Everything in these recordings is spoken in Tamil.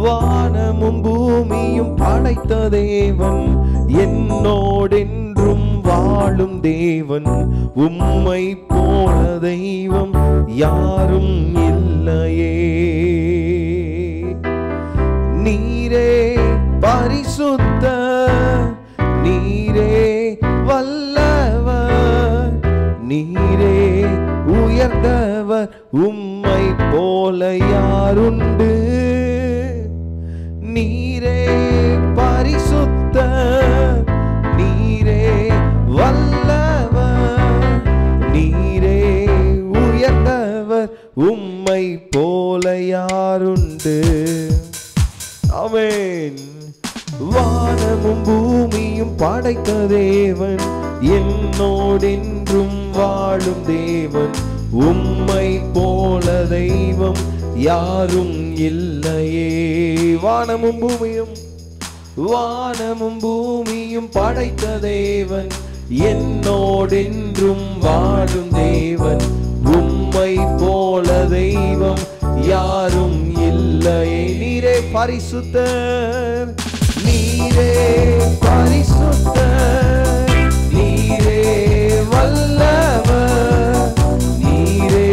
வானமும் பூமியும் படைத்த தேவன், என்னோடென்றும் வாழும் தேவன், உம்மை போல தெய்வம் யாரும் இல்லையே. நீரே பரிசுத்தர், நீரே வல்லவர், நீரே உயர்ந்தவர், உம்மை போல யாருண்டு. நீரே பரிசுத்தர், நீரே வல்லவர், நீரே உயர்ந்தவர், உம்மை போல யாருண்டு. ஆமென். வானமும் பூமியும் படைத்த தேவன், என்னோடென்றும் வாழும் தேவன், உம்மை போல தெய்வம் யாரும் இல்லையே. வானமும் பூமியும் படைத்த தேவன், என்னோடென்றும் வாழும் தேவன், உம்மை போல தெய்வம் யாரும் இல்லையே. நீரே பரிசுத்தர், நீரே பரிசுத்தர், நீரே வல்லவர், நீரே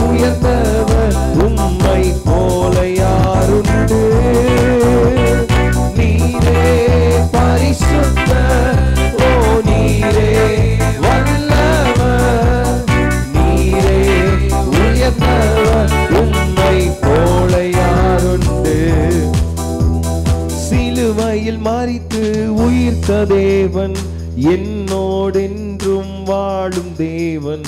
உயர்ந்தவர், உம்மை போல யாருண்டு. நீரே பரிசுத்தர், ஓ நீரே வல்லவர், நீரே உயர்ந்தவர், உம்மை போல யாருண்டு. சிலுவையில் மரித்து உயிர்த்த தேவன், என்னோடென்றும் வாழும் தேவன்,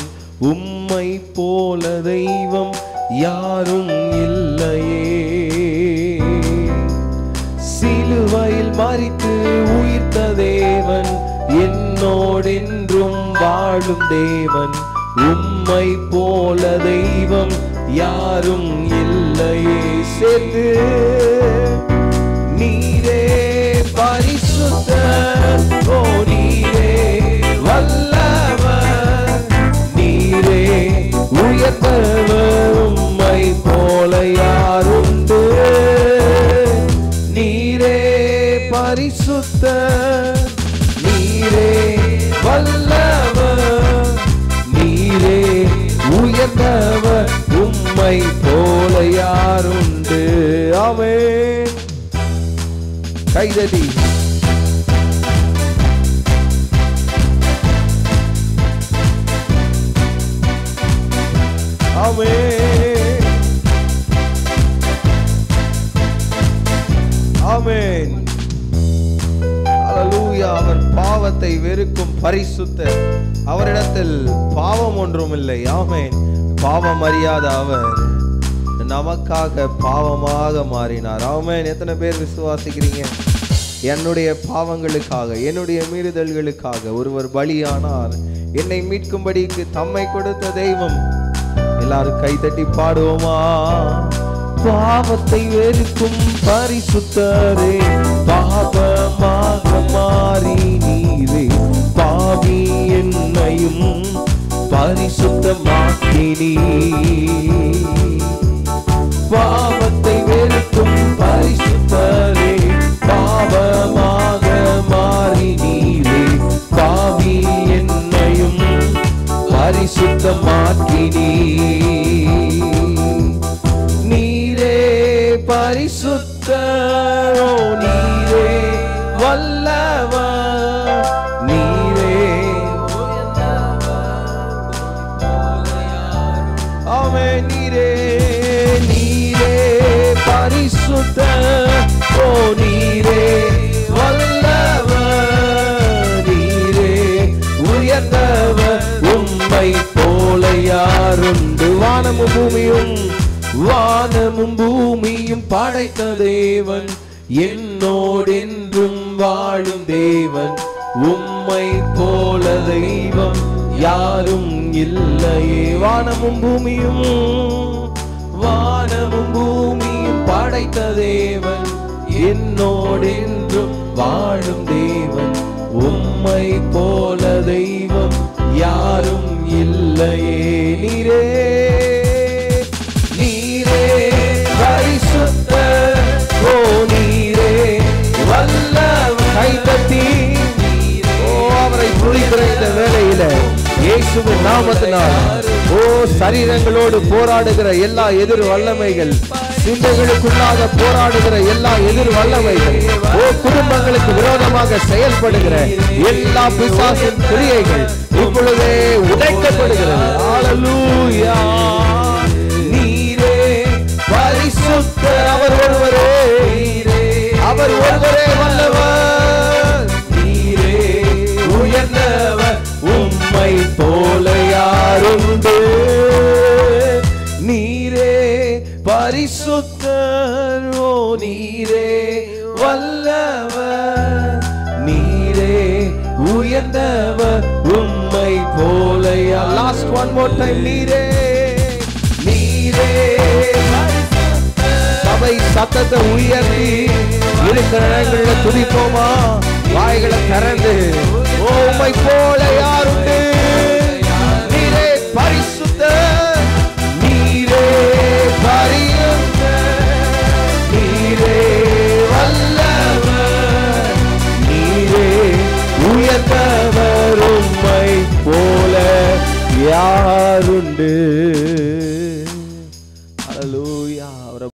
உம்மை போல தெய்வம் யாரும் இல்லையே. சிலுவையில் மரித்து உயிர்த்த தேவன், என்னோடென்றும் வாழும் தேவன், உம்மை போல தெய்வம் யாரும் இல்லையே. சேர்ந்து நீரே பரிசுத்தர், ஓ நீரே வல்லவர், நீரே உயர்ந்தவர், உம்மை போல யாருண்டு. நீரே பரிசுத்தர், நீரே வல்லவர், நீரே உயர்ந்தவர், உம்மை போல யாருண்டு. ஆமென். கைதடி ஆமென், ஆமென். ஹல்லேலூயா. அவர் பாவத்தை வெறுக்கும் பரிசுத்தர், அவரிடத்தில் பாவம் ஒன்றும் இல்லை. ஆமென். பாவம் அறியாத அவர் நமக்காக பாவமாக மாறினார். ஆமென். எத்தனை பேர் விசுவாசிக்கிறீங்க? என்னுடைய பாவங்களுக்காக, என்னுடைய மீறுதல்களுக்காக ஒருவர் பலியானார், என்னை மீட்கும்படிக்கு தம்மை கொடுத்த தெய்வம். எல்லாரும் கைதட்டி பாடுவோமா? பாவத்தை வெறுக்கும் பரிசுத்தரே, பாவமாக மாறி நீரே பாவி என்னையும் பரிசுத்தமாக்கினீ. பாவத்தை வெறுக்கும் பரிசுத்தரே, பாவமாக மாறி நீரே பாவி என்னையும் பரிசுத்தமாக்கினீ. நீரே பரிசுத்தரோ, நீரே வல்லவர், நீரே ஆமென். நீரே நீரே பரிசுத்தர், ஓ நீரே வல்லவர், நீரே உயர்ந்தவர், உம்மை போல யாருண்டு. வானமும் பூமியும் படைத்த தேவன், என்னோடென்றும் வாழும் தேவன், உம்மை போல தெய்வம் யாரும் இல்லையே. வானமும் பூமியும் படைத்த தேவன், என்னோடென்றும் வாழும் தேவன், உம்மை போல தெய்வம் யாரும் இல்லையே. நீரே நீரே பரிசுத்தர், ஓ இயேசுவின் நாமத்தினால் ஓ சரீரங்களோடு போராடுகிற எல்லா எதிர் வல்லமைகள், சிந்தைகளுக்குள்ளாக போராடுகிற எல்லா எதிர் வல்லமைகள், ஓ குடும்பங்களுக்கு விரோதமாக செயல்படுகிற எல்லா பிசாசின் கிரியைகள் இப்பொழுதே உடைக்கப்படுகிறது. ஹல்லேலூயா. நீரே பரிசுத்தர், அவர் ஒருவரே, அவர் ஒருவரே வல்லவர். நீரே உயர்ந்தவர், உம்மை போல யாருண்டு? நீரே பரிசுத்தர், ஓ நீரே வல்லவர், நீரே உயர்ந்தவர், உம்மை போல யார்? Last one more time. நீரே, நீரே சபை சத்தத்தை உயர்த்தி இருக்கிற இடங்கள்ல துதிப்போமா? வாய்களை திறந்து ஓ உம்மை போல யாருண்டு? நீரே பரிசுத்தர், நீரே பரிசுத்தர், நீரே வல்லவர், நீரே உயர்ந்தவர், உம்மை போல யாருண்டு?